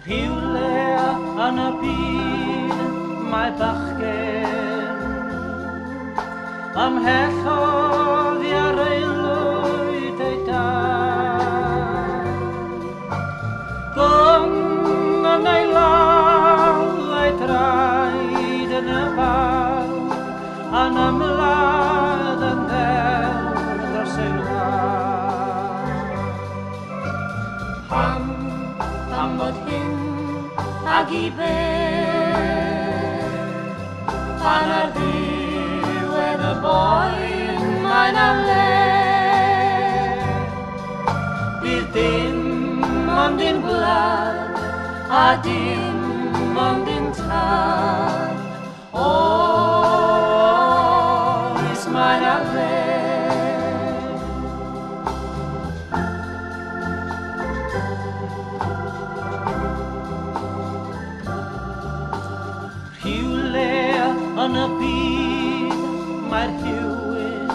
Rhywle yn y byd mae bachgen ymhell oddi ar aelwyd ei dad. Gong yn ei lal ei draed yn y baw yn ymladd yn ddewr dros ei wlad. Pam bod hyn ag i be pan ar ddiwedd y boen mae'n am le bydd dim ond un gwlad a dim ond un tad. Oes Mae Na le. Rhywle yn y byd mae'r rhywun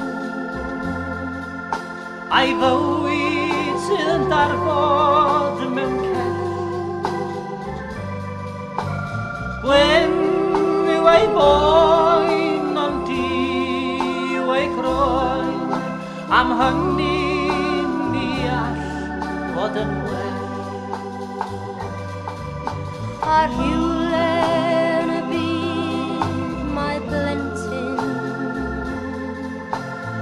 a'i fywyd sydd yn darfod mewn cell. Gwyn yw ei boen ond di yw ei groen, am hynny'n ni all fod yn well. A rhywle yn y byd mae blentyn,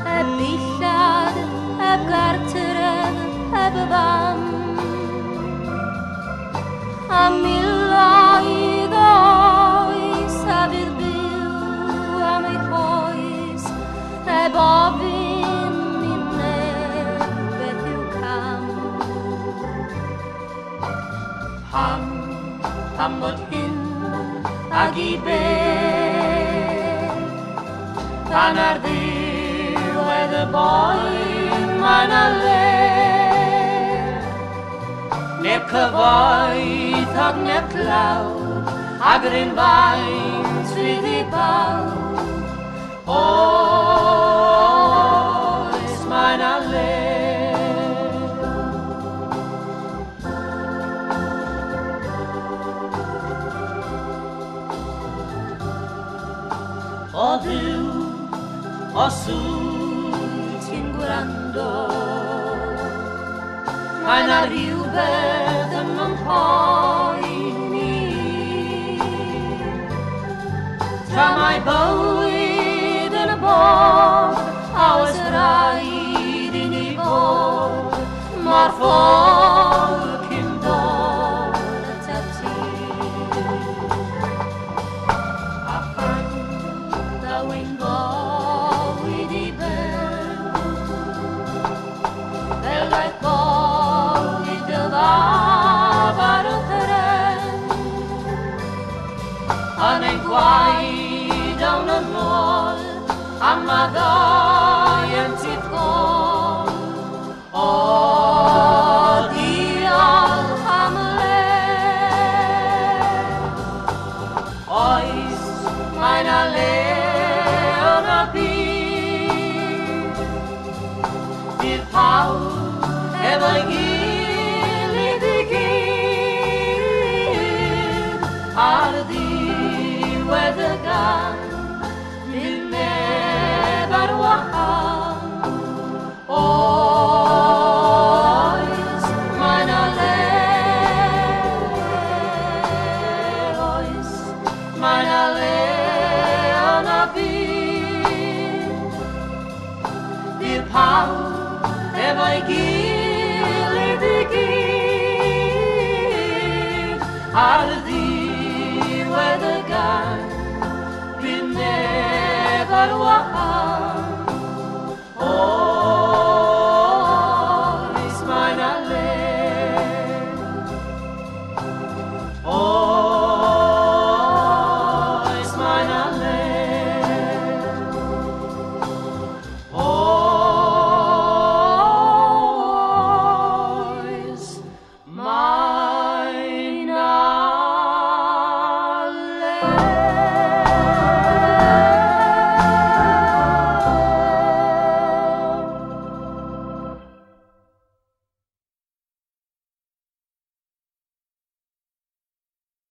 heb dillad, heb gartref, heb y fam, a miloedd o oes a fydd byw am ei hoes, heb ofyn i neb beth yw cam. Pam bod hyn ag i be pan ar ddiwedd y boen mae na le neb cyfoeth ag neb tlawd ag yr un faint fydd i bawb. Oes Mae Na le. O Dduw, os wyt ti'n gwrando, mae 'na rhywbeth yn fy mhoeni. Tra mae bywyd yn y bod, a oes rhaid i ni fod, mae'r ffordd cyn dod atat ti. A phan daw ein bywyd i ben, fel daeth bywyd dy fab ar y thren, yn ein gwaed awn yn ôl, am maddau yn sydd gol. O diolch am le. Oes Mae Na le yn y byd, bydd pawb efo'i gilydd i gyd, ar ddiwedd y gan bydd neb ar wahân. Oes Mae Na le. Oes Mae Na le yn y byd, bydd pawb efo'i gilydd i gyd, ar ddiwedd